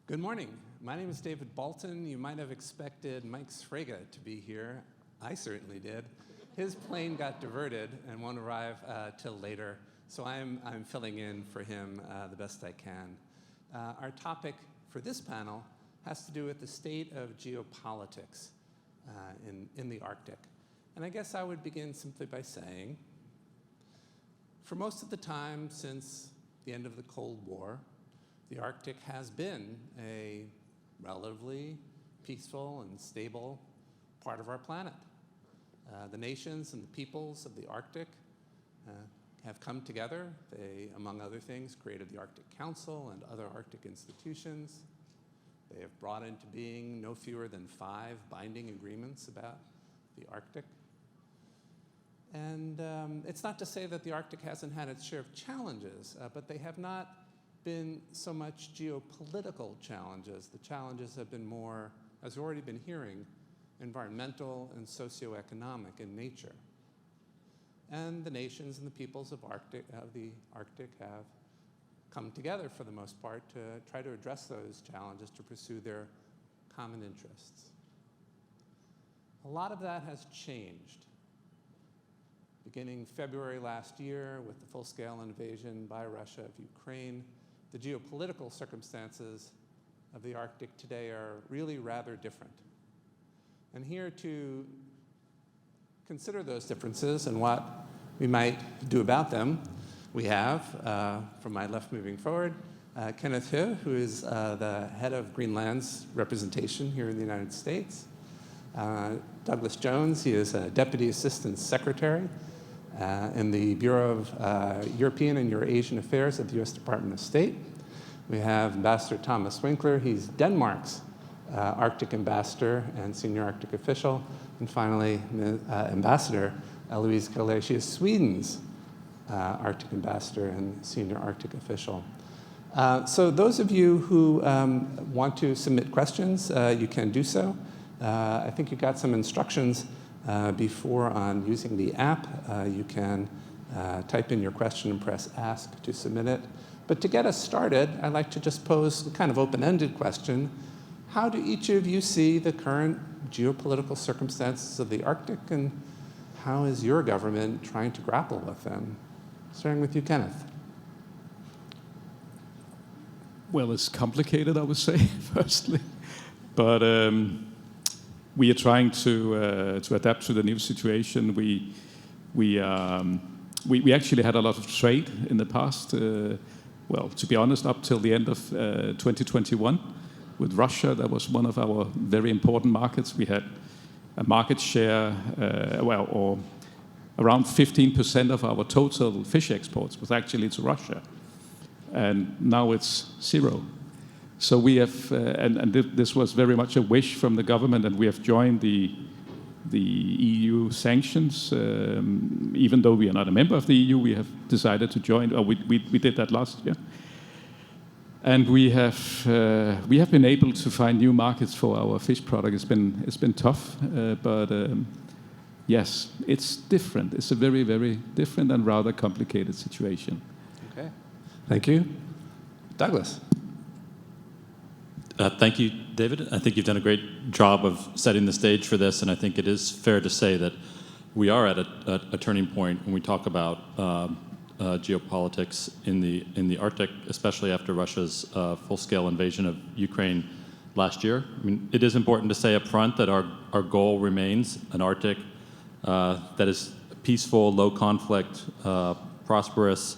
Good morning. My name is David Bolton. You might have expected Mike Sfraga to be here. I certainly did. His plane got diverted and won't arrive till later, so I'm filling in for him the best I can. Our topic for this panel has to do with the state of geopolitics in the Arctic. And I guess I would begin simply by saying, for most of the time since the end of the Cold War, the Arctic has been a relatively peaceful and stable part of our planet. The nations and the peoples of the Arctic have come together. They, among other things, created the Arctic Council and other Arctic institutions. They have brought into being no fewer than 5 binding agreements about the Arctic. And it's not to say that the Arctic hasn't had its share of challenges, but they have not been so much geopolitical challenges. The challenges have been more, as we've already been hearing, environmental and socioeconomic in nature. And the nations and the peoples of the Arctic have come together for the most part to try to address those challenges, to pursue their common interests. A lot of that has changed. Beginning February last year with the full-scale invasion by Russia of Ukraine, the geopolitical circumstances of the Arctic today are really rather different. And here to consider those differences and what we might do about them, we have, from my left moving forward, Kenneth Hu, who is the head of Greenland's representation here in the United States. Douglas Jones, he is a Deputy Assistant Secretary in the Bureau of European and Eurasian Affairs at the U.S. Department of State. We have Ambassador Thomas Winkler. He's Denmark's Arctic ambassador and senior Arctic official. And finally, Ambassador Louise Kalle. She is Sweden's Arctic ambassador and senior Arctic official. So those of you who want to submit questions, you can do so. I think you got some instructions before on using the app. You can type in your question and press ask to submit it. But to get us started, I'd like to just pose a kind of open-ended question. How do each of you see the current geopolitical circumstances of the Arctic, and how is your government trying to grapple with them? Starting with you, Kenneth. Well, it's complicated, I would say, firstly. But we are trying to adapt to the new situation. We actually had a lot of trade in the past. Well, to be honest, up till the end of 2021 with Russia. That was one of our very important markets. We had a market share, or around 15% of our total fish exports was actually to Russia. And now it's 0. So we have, and this was very much a wish from the government, and we have joined the EU sanctions. Even though we are not a member of the EU, we have decided to join. Or we did that last year, and we have been able to find new markets for our fish product. It's been tough, but yes, it's different. It's a very, very different and rather complicated situation. Okay, thank you, Douglas. Thank you, David. I think you've done a great job of setting the stage for this, and I think it is fair to say that we are at a turning point when we talk about geopolitics in the Arctic, especially after Russia's full-scale invasion of Ukraine last year. I mean, it is important to say up front that our goal remains an Arctic that is peaceful, low conflict, prosperous,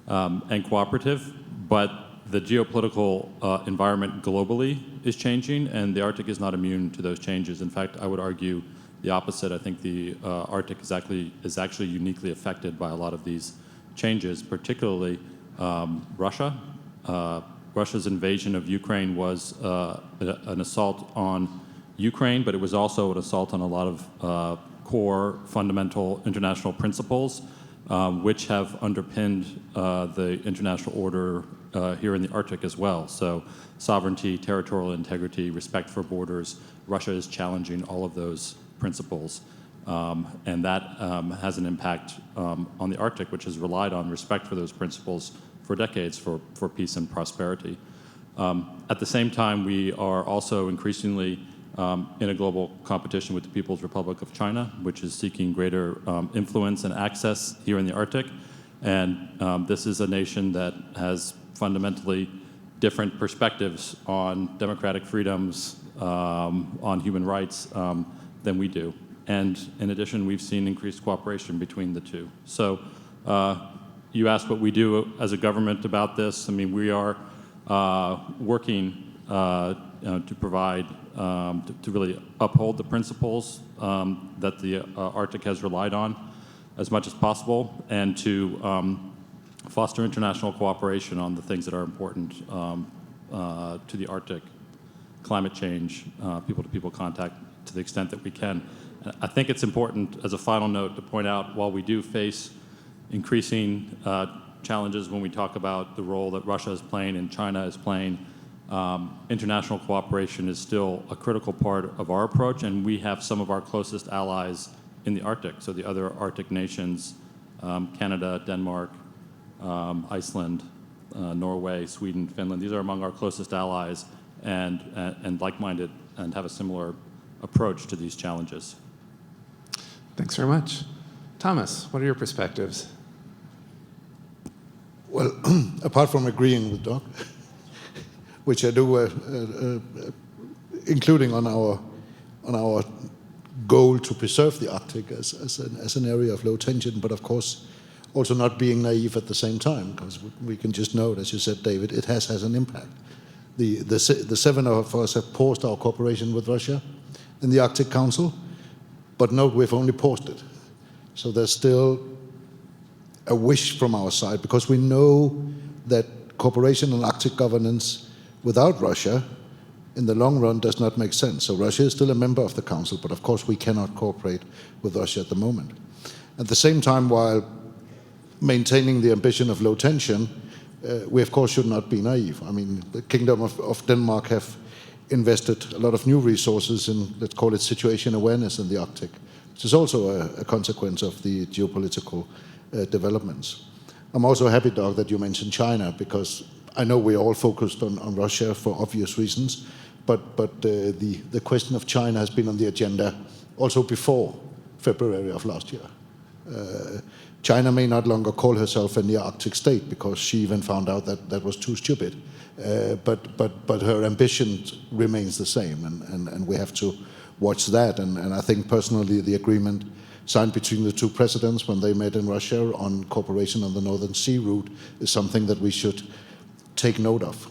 and cooperative, but the geopolitical environment globally is changing, and the Arctic is not immune to those changes. In fact, I would argue the opposite. I think the Arctic is actually uniquely affected by a lot of these changes, particularly Russia. Russia's invasion of Ukraine was an assault on Ukraine, but it was also an assault on a lot of core fundamental international principles, which have underpinned the international order here in the Arctic as well. So sovereignty, territorial integrity, respect for borders. Russia is challenging all of those principles. And that has an impact on the Arctic, which has relied on respect for those principles for decades for peace and prosperity. At the same time, we are also increasingly in a global competition with the People's Republic of China, which is seeking greater influence and access here in the Arctic. And this is a nation that has fundamentally different perspectives on democratic freedoms, on human rights than we do. And in addition, we've seen increased cooperation between the two. So you asked what we do as a government about this. I mean, we are working to provide, to really uphold the principles that the Arctic has relied on as much as possible, and to foster international cooperation on the things that are important to the Arctic: climate change, people-to-people contact, to the extent that we can. I think it's important, as a final note, to point out, while we do face increasing challenges when we talk about the role that Russia is playing and China is playing, international cooperation is still a critical part of our approach, and we have some of our closest allies in the Arctic. So the other Arctic nations, Canada, Denmark, Iceland, Norway, Sweden, Finland, these are among our closest allies and like-minded and have a similar approach to these challenges. Thanks very much. Thomas, what are your perspectives? Well, apart from agreeing with Doug, which I do, including on our goal to preserve the Arctic as an area of low tension, but of course also not being naive at the same time, because we can just note, as you said, David, it has an impact. The seven of us have paused our cooperation with Russia in the Arctic Council, but note we've only paused it. So there's still a wish from our side, because we know that cooperation on Arctic governance without Russia in the long run does not make sense. So Russia is still a member of the Council, but of course we cannot cooperate with Russia at the moment. At the same time, while maintaining the ambition of low tension, we of course should not be naive. I mean, the Kingdom of Denmark have invested a lot of new resources in, let's call it, situation awareness in the Arctic, which is also a consequence of the geopolitical developments. I'm also happy, Doug, that you mentioned China, because I know we're all focused on Russia for obvious reasons, but the question of China has been on the agenda also before February of last year. China may not longer call herself a near-Arctic state, because she even found out that that was too stupid, but her ambition remains the same, and we have to watch that. And I think personally the agreement signed between the two presidents when they met in Russia on cooperation on the Northern Sea route is something that we should take note of.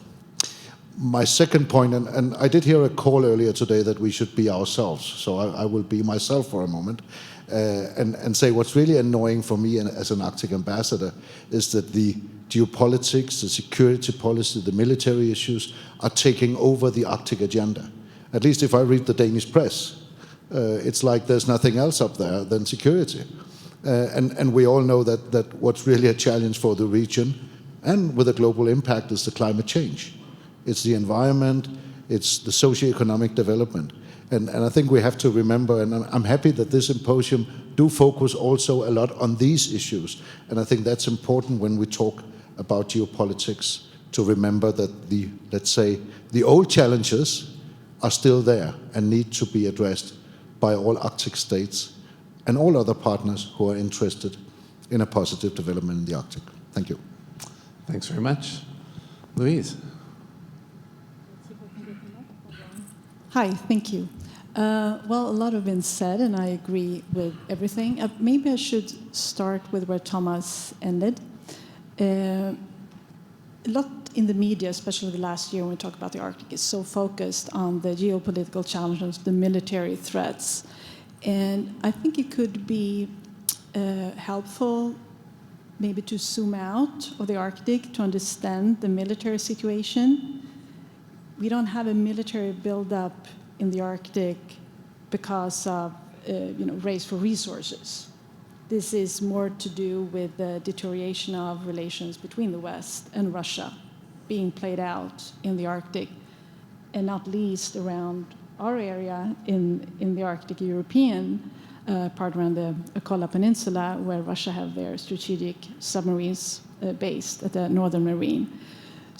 My second point, and I did hear a call earlier today that we should be ourselves, so I will be myself for a moment, and say what's really annoying for me as an Arctic ambassador is that the geopolitics, the security policy, the military issues are taking over the Arctic agenda. At least if I read the Danish press, it's like there's nothing else up there than security. And we all know that what's really a challenge for the region and with a global impact is the climate change. It's the environment, it's the socio-economic development. And I think we have to remember, and I'm happy that this symposium do focus also a lot on these issues. And I think that's important when we talk about geopolitics, to remember that let's say, the old challenges are still there and need to be addressed by all Arctic states and all other partners who are interested in a positive development in the Arctic. Thank you. Thanks very much. Louise. Hi, thank you. Well, a lot have been said, and I agree with everything. Maybe I should start with where Thomas ended. A lot in the media, especially the last year when we talk about the Arctic, is so focused on the geopolitical challenges, the military threats. And I think it could be helpful maybe to zoom out of the Arctic to understand the military situation. We don't have a military buildup in the Arctic because of race for resources. This is more to do with the deterioration of relations between the West and Russia being played out in the Arctic, and not least around our area in the Arctic European part around the Kola Peninsula, where Russia have their strategic submarines based at the Northern Marine.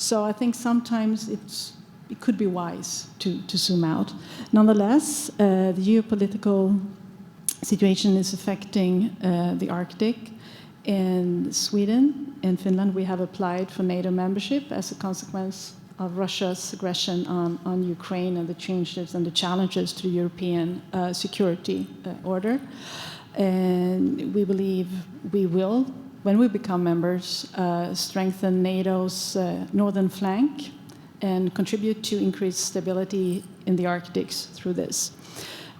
So I think sometimes it could be wise to zoom out. Nonetheless, the geopolitical situation is affecting the Arctic. In Sweden and Finland, we have applied for NATO membership as a consequence of Russia's aggression on Ukraine and the changes and the challenges to the European security order. And we believe we will, when we become members, strengthen NATO's northern flank and contribute to increased stability in the Arctic through this.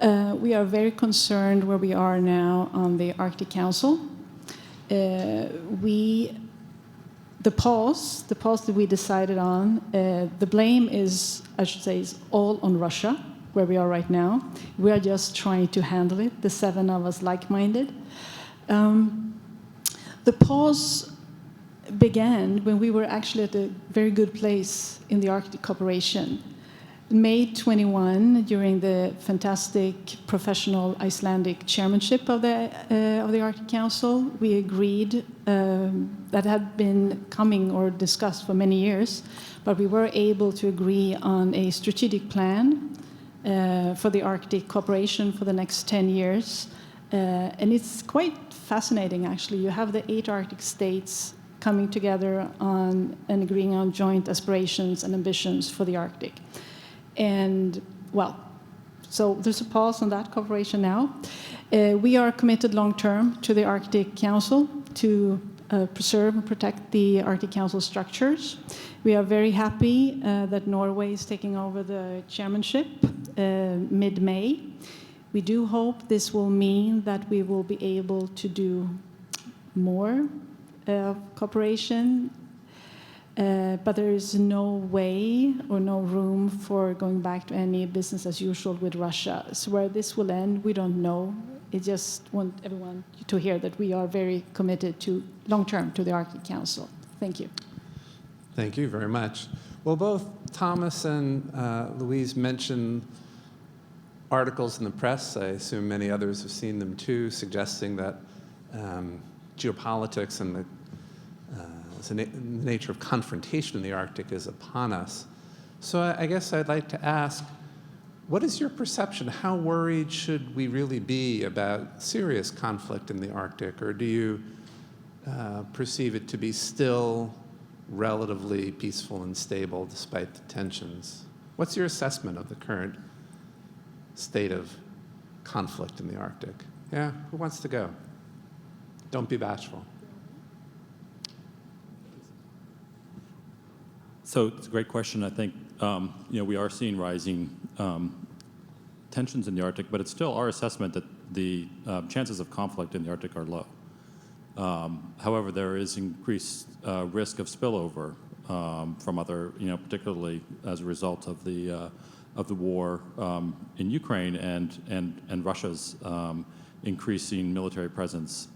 We are very concerned where we are now on the Arctic Council. The pause that we decided on, the blame is, I should say, is all on Russia, where we are right now. We are just trying to handle it, the 7 of us like-minded. The pause began when we were actually at a very good place in the Arctic cooperation. May 21, during the fantastic professional Icelandic chairmanship of the Arctic Council, we agreed that had been coming or discussed for many years, but we were able to agree on a strategic plan for the Arctic cooperation for the next 10 years. And it's quite fascinating, actually. You have the 8 Arctic states coming together on and agreeing on joint aspirations and ambitions for the Arctic. And, well, so there's a pause on that cooperation now. We are committed long-term to the Arctic Council to preserve and protect the Arctic Council structures. We are very happy that Norway is taking over the chairmanship mid-May. We do hope this will mean that we will be able to do more cooperation. But there is no way or no room for going back to any business as usual with Russia. So where this will end, we don't know. I just want everyone to hear that we are very committed to long-term to the Arctic Council. Thank you. Thank you very much. Well, both Thomas and Louise mentioned articles in the press. I assume many others have seen them too, suggesting that geopolitics and the nature of confrontation in the Arctic is upon us. So I guess I'd like to ask, what is your perception? How worried should we really be about serious conflict in the Arctic? Or do you perceive it to be still relatively peaceful and stable despite the tensions? What's your assessment of the current state of conflict in the Arctic? Yeah, who wants to go? Don't be bashful. So it's a great question. I think we are seeing rising tensions in the Arctic, but it's still our assessment that the chances of conflict in the Arctic are low. However, there is increased risk of spillover from other, particularly as a result of the war in Ukraine and Russia's increasing military presence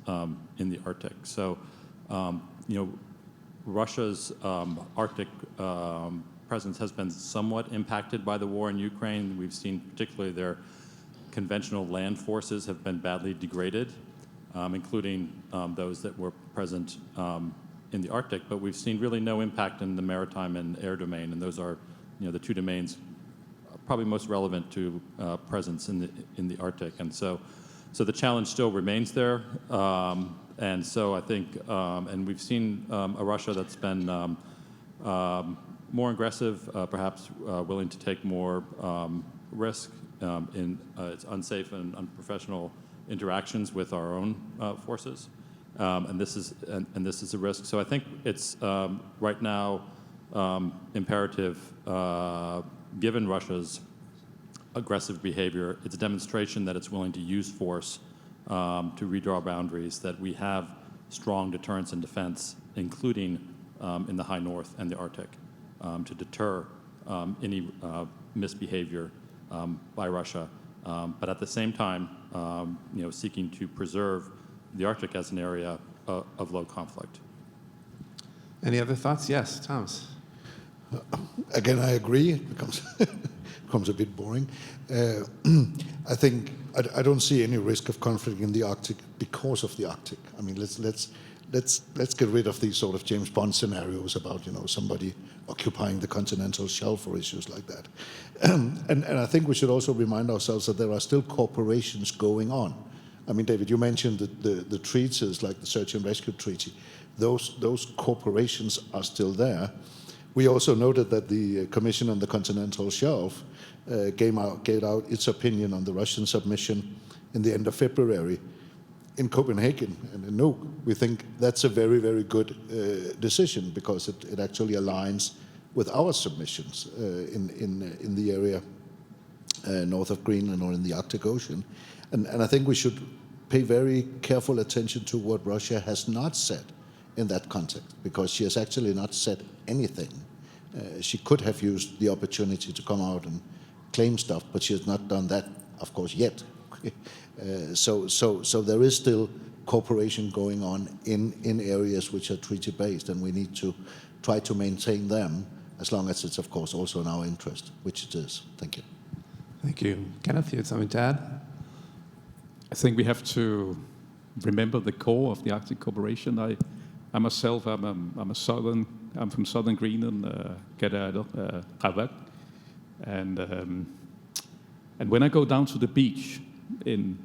in the Arctic. So, Russia's Arctic presence has been somewhat impacted by the war in Ukraine. We've seen particularly their conventional land forces have been badly degraded, including those that were present in the Arctic. But we've seen really no impact in the maritime and air domain, and those are the 2 domains probably most relevant to presence in the Arctic. And so the challenge still remains there. And so I think, and we've seen a Russia that's been more aggressive, perhaps willing to take more risk in its unsafe and unprofessional interactions with our own forces, and this is a risk. So I think it's right now imperative, given Russia's aggressive behavior, it's a demonstration that it's willing to use force to redraw boundaries, that we have strong deterrence and defense, including in the high north and the Arctic, to deter any misbehavior by Russia, but at the same time, seeking to preserve the Arctic as an area of low conflict. Any other thoughts? Yes, Thomas. Again, I agree. It becomes a bit boring. I think I don't see any risk of conflict in the Arctic because of the Arctic. I mean, let's let's get rid of these sort of James Bond scenarios about somebody occupying the continental shelf or issues like that. And I think we should also remind ourselves that there are still cooperations going on. I mean, David, you mentioned the treaties like the Search and Rescue Treaty. Those corporations are still there. We also noted that the Commission on the Continental Shelf gave out its opinion on the Russian submission in the end of February in Copenhagen and in Nuuk. We think that's a very, very good decision because it actually aligns with our submissions in the area north of Greenland or in the Arctic Ocean. And I think we should pay very careful attention to what Russia has not said in that context, because she has actually not said anything. She could have used the opportunity to come out and claim stuff, but she has not done that, of course, yet. So there is still cooperation going on in areas which are treaty-based, and we need to try to maintain them as long as it's, of course, also in our interest, which it is. Thank you. Thank you. Kenneth, you had something to add? I think we have to remember the core of the Arctic cooperation. I myself, I'm from southern Greenland, Ravak, and when I go down to the beach in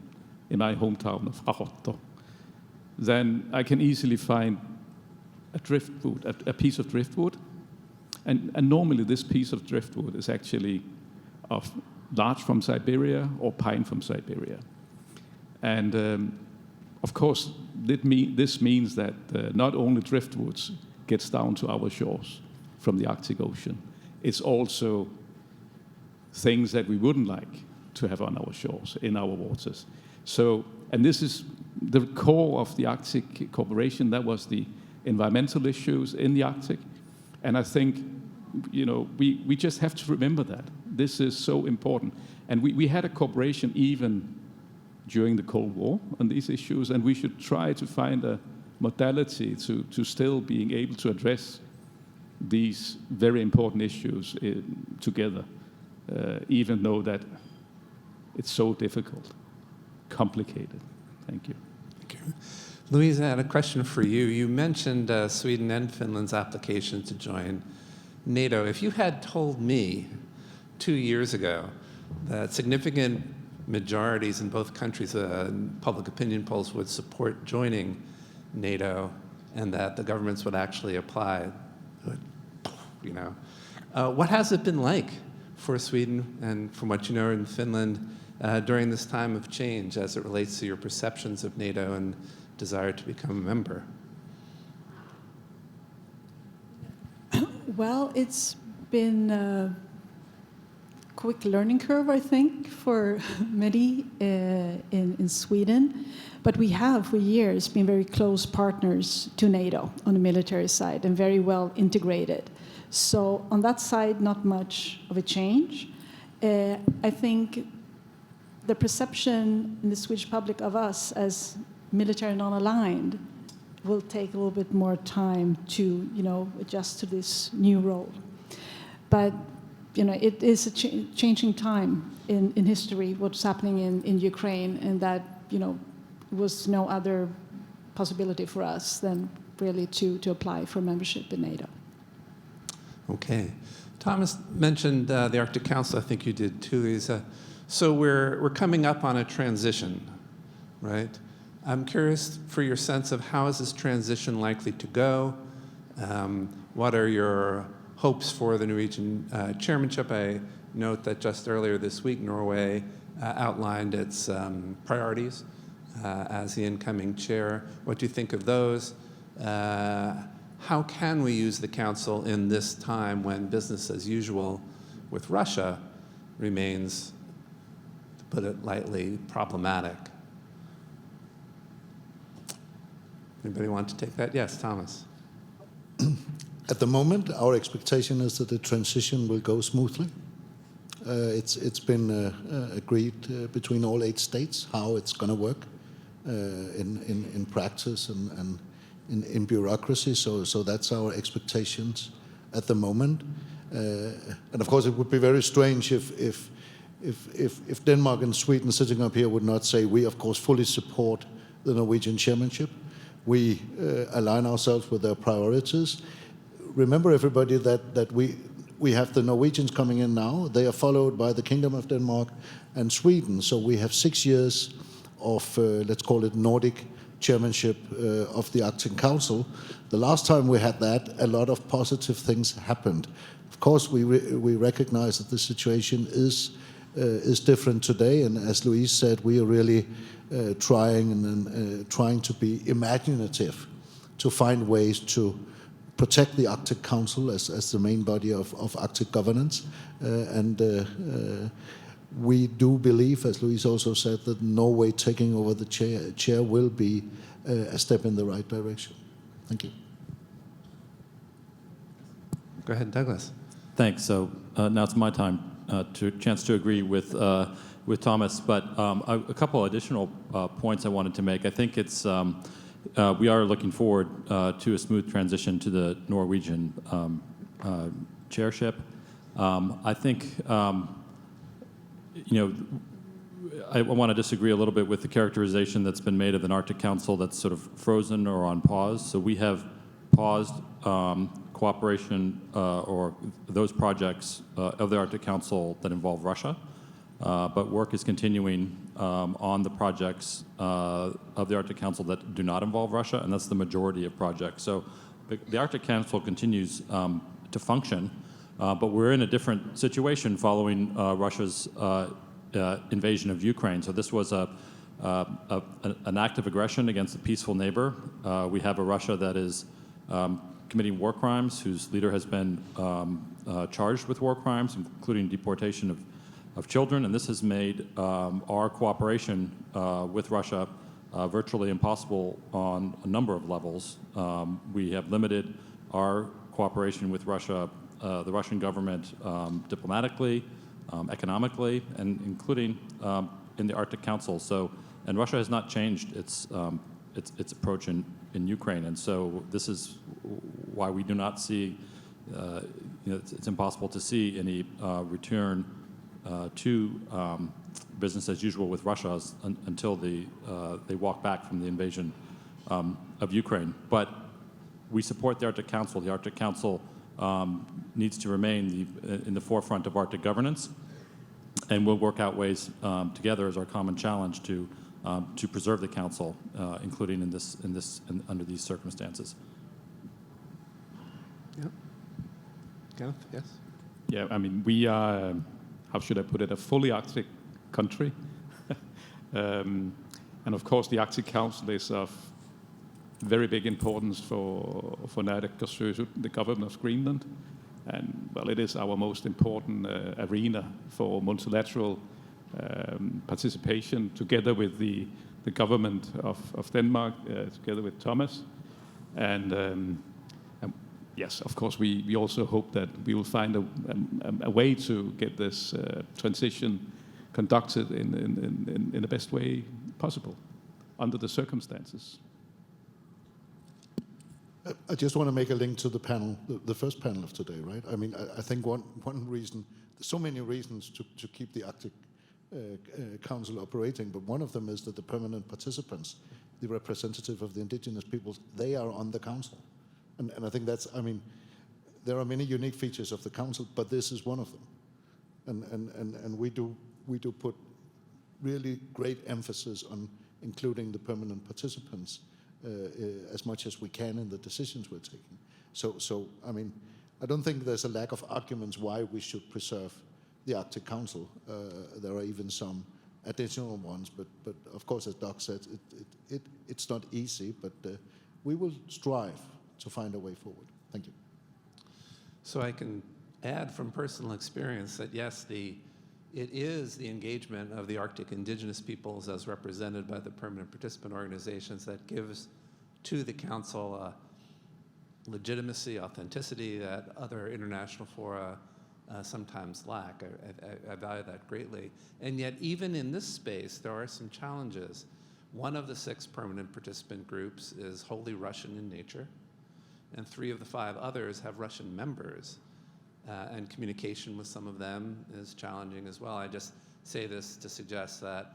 my hometown of Ahotto, then I can easily find a piece of driftwood, and normally this piece of driftwood is actually of larch from Siberia or pine from Siberia. And of course, this means that not only driftwoods gets down to our shores from the Arctic Ocean, it's also things that we wouldn't like to have on our shores, in our waters. So, and this is the core of the Arctic cooperation. That was the environmental issues in the Arctic. And I think, we just have to remember that. This is so important. And we had a cooperation even during the Cold War on these issues, and we should try to find a modality to still being able to address these very important issues together, even though that it's so difficult, complicated. Thank you. Thank you. Louise, I had a question for you. You mentioned Sweden and Finland's application to join NATO. If you had told me 2 years ago that significant majorities in both countries, public opinion polls would support joining NATO, and that the governments would actually apply, what has it been like for Sweden and from what you know in Finland during this time of change as it relates to your perceptions of NATO and desire to become a member? Well, it's been a quick learning curve, I think, for many in Sweden. But we have, for years, been very close partners to NATO on the military side and very well integrated. So on that side, not much of a change. I think the perception in the Swedish public of us as military non-aligned will take a little bit more time to, adjust to this new role. But, it is a changing time in history, what's happening in Ukraine, and that, was no other possibility for us than really to apply for membership in NATO. Okay. Thomas mentioned the Arctic Council. I think you did too. So we're coming up on a transition, right? I'm curious for your sense of how is this transition likely to go? What are your hopes for the Norwegian chairmanship? I note that just earlier this week, Norway outlined its priorities as the incoming chair. What do you think of those? How can we use the Council in this time when business as usual with Russia remains, to put it lightly, problematic? Anybody want to take that? Yes, Thomas. At the moment, our expectation is that the transition will go smoothly. It's been agreed between all 8 states how it's going to work in practice and in bureaucracy. So that's our expectations at the moment. And of course, it would be very strange if Denmark and Sweden sitting up here would not say we, of course, fully support the Norwegian chairmanship. we align ourselves with their priorities. Remember, everybody, that we have the Norwegians coming in now. They are followed by the Kingdom of Denmark and Sweden. So we have 6 years of, let's call it Nordic chairmanship of the Arctic Council. The last time we had that, a lot of positive things happened. Of course, we recognize that the situation is different today, and as Louise said, we are really trying to be imaginative, to find ways to protect the Arctic Council as the main body of Arctic governance, we do believe, as Louise also said, that Norway taking over the chair will be a step in the right direction. Thank you. Go ahead, Douglas. Thanks. So now it's my time chance to agree with Thomas, but a couple additional points I wanted to make. I think it's we are looking forward to a smooth transition to the Norwegian chairship. I think I want to disagree a little bit with the characterization that's been made of an Arctic Council that's sort of frozen or on pause. So we have paused cooperation or those projects of the Arctic Council that involve Russia, but work is continuing on the projects of the Arctic Council that do not involve Russia, and that's the majority of projects. So the Arctic Council continues to function, but we're in a different situation following Russia's invasion of Ukraine. So this was an act of aggression against a peaceful neighbor. We have a Russia that is committing war crimes, whose leader has been charged with war crimes, including deportation of children, and this has made our cooperation with Russia virtually impossible on a number of levels. We have limited our cooperation with Russia, the Russian government, diplomatically, economically, and including in the Arctic Council. So, and Russia has not changed its approach in Ukraine, and so this is why we do not see. It's impossible to see any return to business as usual with Russia until they walk back from the invasion of Ukraine. But we support the Arctic Council. The Arctic Council needs to remain in the forefront of Arctic governance, and we'll work out ways together as our common challenge to preserve the Council, including under these circumstances. Yep. Kenneth, yes. Yeah, I mean, we are, how should I put it, a fully Arctic country. And of course, the Arctic Council is of very big importance for Nærøyasut, the government of Greenland. And, well, it is our most important arena for multilateral participation, together with the government of Denmark, together with Thomas. And yes, of course, we also hope that we will find a way to get this transition conducted in the best way possible under the circumstances. I just want to make a link to the panel, the first panel of today, right? I mean, I think one reason, there's so many reasons to keep the Arctic Council operating, but one of them is that the permanent participants, the representative of the indigenous peoples, they are on the council. And I think that's, I mean, there are many unique features of the council, but this is one of them. And we do put really great emphasis on including the permanent participants as much as we can in the decisions we're taking. So I mean, I don't think there's a lack of arguments why we should preserve the Arctic Council. There are even some additional ones, but of course, as Doug said, it's not easy, but we will strive to find a way forward. Thank you. So I can add from personal experience that yes, it is the engagement of the Arctic indigenous peoples as represented by the permanent participant organizations that gives to the Council legitimacy, authenticity that other international fora sometimes lack. I value that greatly. And yet, even in this space, there are some challenges. One of the 6 permanent participant groups is wholly Russian in nature, and 3 of the 5 others have Russian members. And communication with some of them is challenging as well. I just say this to suggest that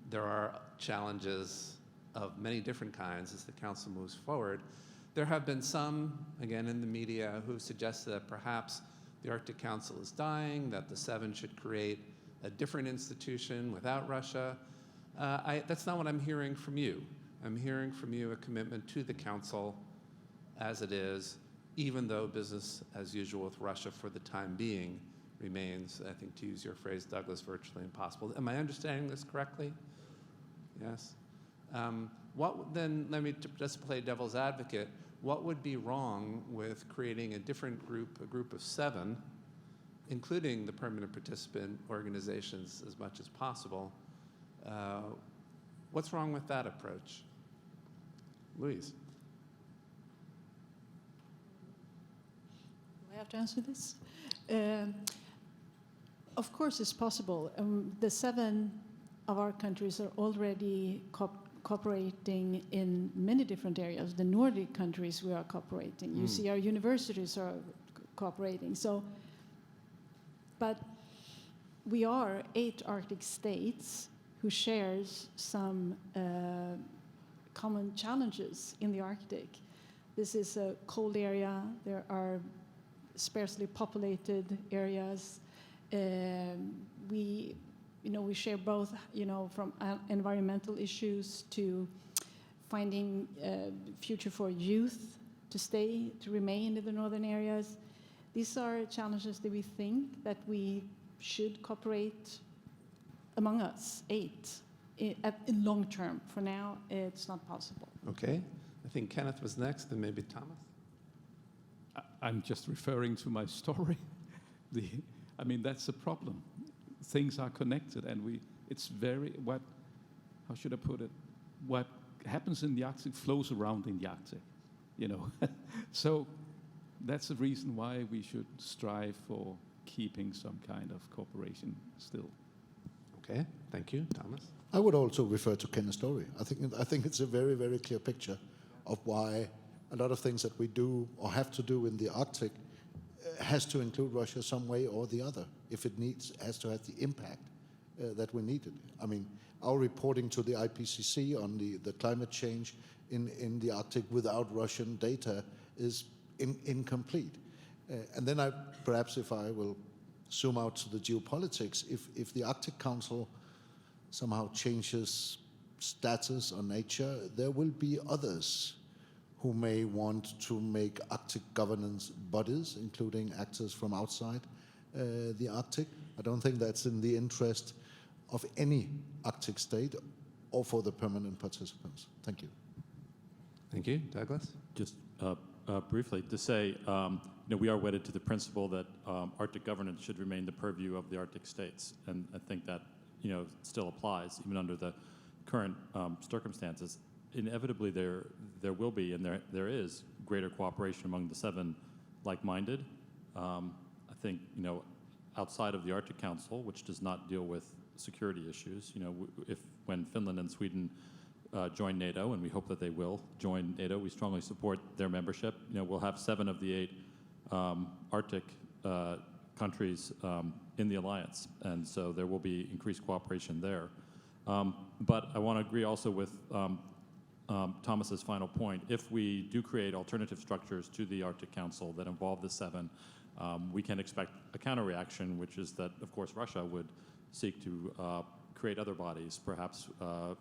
there are challenges of many different kinds as the Council moves forward. There have been some, again in the media, who suggested that perhaps the Arctic Council is dying, that the Seven should create a different institution without Russia. That's not what I'm hearing from you. I'm hearing from you a commitment to the Council as it is, even though business as usual with Russia for the time being remains, I think to use your phrase, Douglas, virtually impossible. Am I understanding this correctly? Yes. Then, let me just play devil's advocate. What would be wrong with creating a different group, a group of 7, including the permanent participant organizations as much as possible? What's wrong with that approach? Louise. Do I have to answer this? Of course, it's possible. The 7 of our countries are already cooperating in many different areas. The Nordic countries, we are cooperating. You see our universities are cooperating. So, but we are 8 Arctic states who shares some common challenges in the Arctic. This is a cold area. There are sparsely populated areas. We share both, from environmental issues to finding a future for youth to remain in the northern areas. These are challenges that we think that we should cooperate among us, 8, in long term. For now, it's not possible. Okay. I think Kenneth was next, and maybe Thomas. I'm just referring to my story. That's the problem. Things are connected, and how should I put it? What happens in the Arctic flows around in the Arctic, So that's the reason why we should strive for keeping some kind of cooperation still. Okay, thank you. Thomas? I would also refer to Kenneth's story. I think it's a very, very clear picture of why a lot of things that we do or have to do in the Arctic has to include Russia some way or the other if it has to have the impact that we needed. Our reporting to the IPCC on the climate change in the Arctic without Russian data is incomplete. And then perhaps if I will zoom out to the geopolitics, if the Arctic Council somehow changes status or nature, there will be others who may want to make Arctic governance bodies, including actors from outside the Arctic. I don't think that's in the interest of any Arctic state or for the permanent participants. Thank you. Thank you. Douglas? Just briefly to say, we are wedded to the principle that Arctic governance should remain the purview of the Arctic states, and I think that still applies even under the current circumstances. Inevitably, there will be and there is greater cooperation among the 7 like-minded. I think outside of the Arctic Council, which does not deal with security issues, when Finland and Sweden join NATO, and we hope that they will join NATO, we strongly support their membership. We'll have 7 of the 8 Arctic countries in the alliance, and so there will be increased cooperation there. But I want to agree also with Thomas's final point. If we do create alternative structures to the Arctic Council that involve the 7, we can expect a counter-reaction, which is that, of course, Russia would seek to create other bodies, perhaps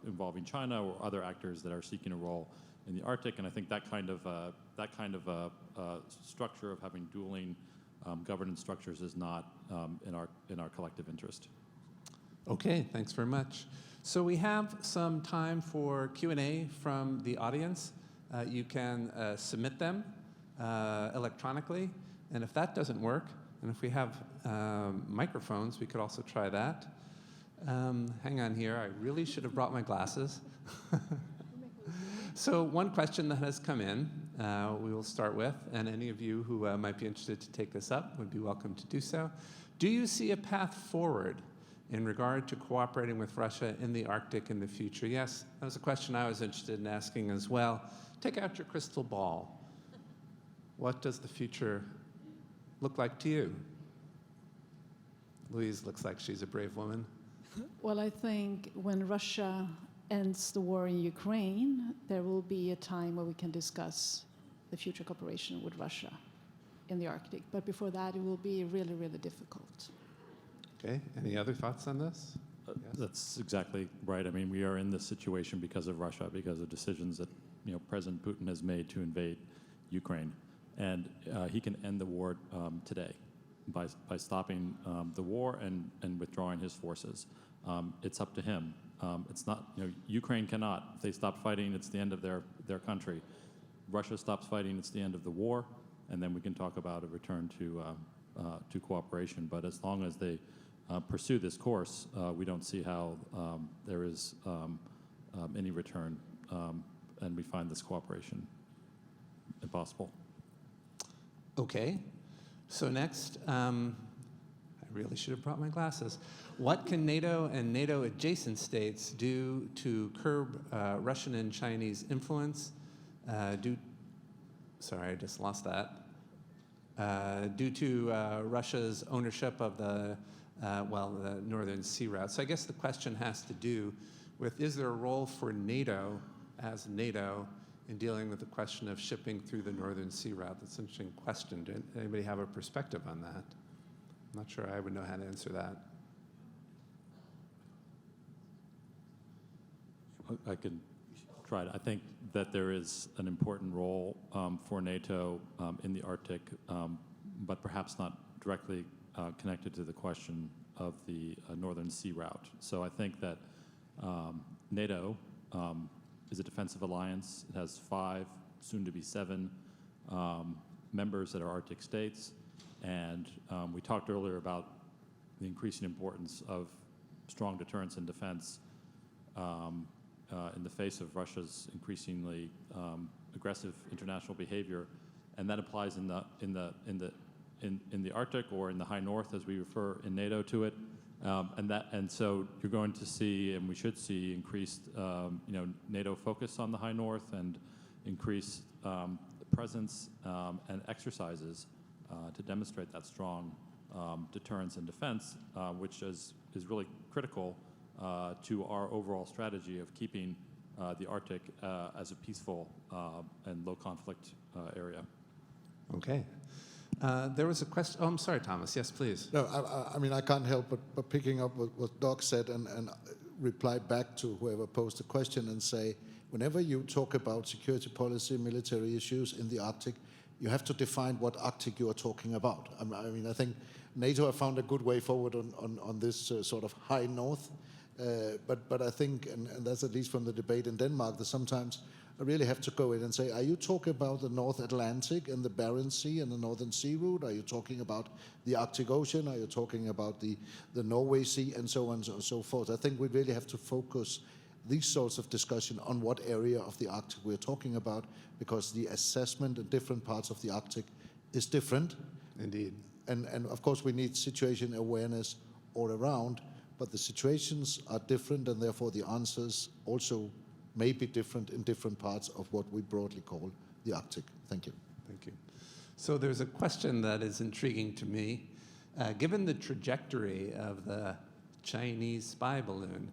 involving China or other actors that are seeking a role in the Arctic. And I think that kind of structure of having dueling governance structures is not in our collective interest. Okay, thanks very much. So we have some time for Q&A from the audience. You can submit them electronically, and if that doesn't work, and if we have microphones, we could also try that. Hang on here, I really should have brought my glasses. So one question that has come in, we will start with, and any of you who might be interested to take this up would be welcome to do so. Do you see a path forward in regard to cooperating with Russia in the Arctic in the future? Yes, that was a question I was interested in asking as well. Take out your crystal ball. What does the future look like to you? Louise looks like she's a brave woman. Well, I think when Russia ends the war in Ukraine, there will be a time where we can discuss the future cooperation with Russia in the Arctic. But before that, it will be really, really difficult. Okay, any other thoughts on this? Yes. That's exactly right. I mean, we are in this situation because of Russia, because of decisions that President Putin has made to invade Ukraine, and he can end the war today by stopping the war and withdrawing his forces. It's up to him. It's not Ukraine cannot. If they stop fighting, it's the end of their country. Russia stops fighting, it's the end of the war, and then we can talk about a return to cooperation. But as long as they pursue this course, we don't see how there is any return, and we find this cooperation impossible. Okay, so next, I really should have brought my glasses. What can NATO and NATO adjacent states do to curb Russian and Chinese influence? Sorry, I just lost that. Due to Russia's ownership of the Northern Sea Route. So I guess the question has to do with, is there a role for NATO as NATO in dealing with the question of shipping through the Northern Sea Route? That's an interesting question. Does anybody have a perspective on that? I'm not sure I would know how to answer that. I can try it. I think that there is an important role for NATO in the Arctic, but perhaps not directly connected to the question of the Northern Sea Route. So I think that NATO is a defensive alliance. It has 5, soon to be 7 members that are Arctic states. And we talked earlier about the increasing importance of strong deterrence and defense in the face of Russia's increasingly aggressive international behavior, and that applies in the Arctic, or in the High North, as we refer in NATO to it. And so you're going to see, and we should see, increased NATO focus on the High North and increased presence and exercises to demonstrate that strong deterrence and defense, which is really critical to our overall strategy of keeping the Arctic as a peaceful and low conflict area. Okay. There was a question. Oh, I'm sorry, Thomas. Yes, please. No, I mean, I can't help but picking up what Doug said and reply back to whoever posed the question and say, whenever you talk about security policy, military issues in the Arctic, you have to define what Arctic you are talking about. I mean, I think NATO have found a good way forward on this sort of high north, but I think, and that's at least from the debate in Denmark, that sometimes I really have to go in and say, are you talking about the North Atlantic and the Barents Sea and the Northern Sea Route? Are you talking about the Arctic Ocean? Are you talking about the Norway Sea, and so on and so forth? I think we really have to focus these sorts of discussion on what area of the Arctic we're talking about, because the assessment in different parts of the Arctic is different. Indeed. And of course we need situation awareness all around, but the situations are different, and therefore the answers also may be different in different parts of what we broadly call the Arctic. Thank you. Thank you. So there's a question that is intriguing to me. Given the trajectory of the Chinese spy balloon,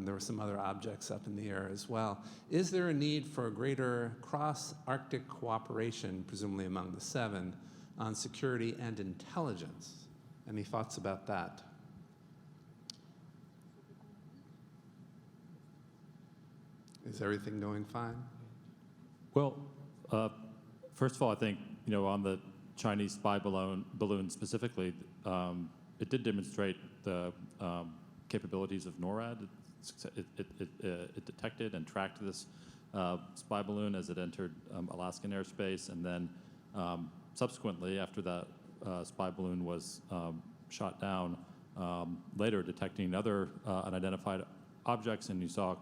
there were some other objects up in the air as well. Is there a need for a greater cross-Arctic cooperation, presumably among the 7, on security and intelligence? Any thoughts about that? Is everything going fine? Well, first of all, I think on the Chinese spy balloon specifically, it did demonstrate the capabilities of NORAD. It detected and tracked this spy balloon as it entered Alaskan airspace, and then subsequently, after that spy balloon was shot down, later detecting other unidentified objects, and you saw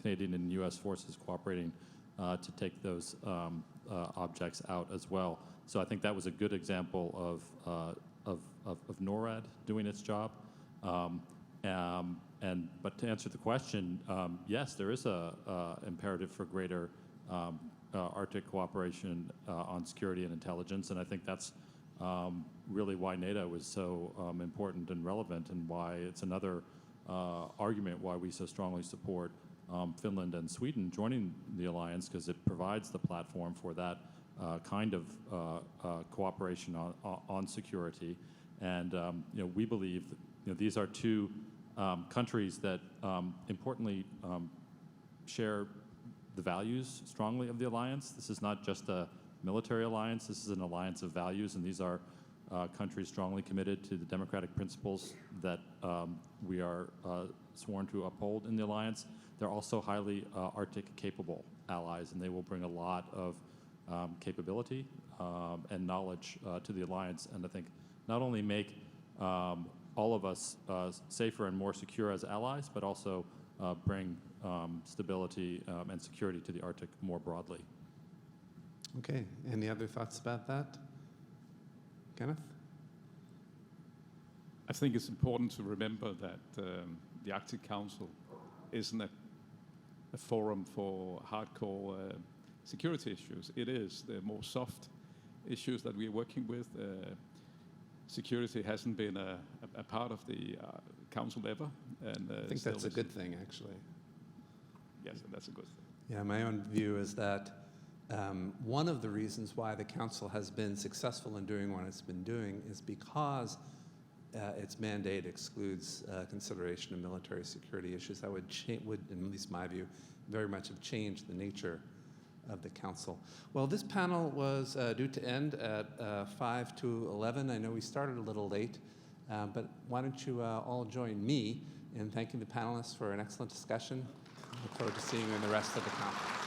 Canadian and U.S. forces cooperating to take those objects out as well. So I think that was a good example of NORAD doing its job. But to answer the question, yes, there is a imperative for greater Arctic cooperation on security and intelligence, and I think that's really why NATO is so important and relevant, and why it's another argument why we so strongly support Finland and Sweden joining the alliance because it provides the platform for that kind of cooperation on security. And we believe that, these are two countries that importantly share the values strongly of the alliance. This is not just a military alliance. This is an alliance of values, and these are countries strongly committed to the democratic principles that we are sworn to uphold in the alliance. They're also highly Arctic capable allies, and they will bring a lot of capability and knowledge to the alliance, and I think not only make all of us safer and more secure as allies, but also bring stability and security to the Arctic more broadly. Okay, any other thoughts about that? Kenneth? I think it's important to remember that the Arctic Council isn't a forum for hardcore security issues. It is the more soft issues that we're working with. Security hasn't been a part of the council ever. And I think that's a good thing, actually. Yes, and that's a good thing. Yeah, my own view is that one of the reasons why the council has been successful in doing what it's been doing is because its mandate excludes consideration of military security issues. That would, in at least my view, very much have changed the nature of the council. Well, this panel was due to end at 5 to 11. I know we started a little late, but why don't you all join me in thanking the panelists for an excellent discussion. I look forward to seeing you in the rest of the conference.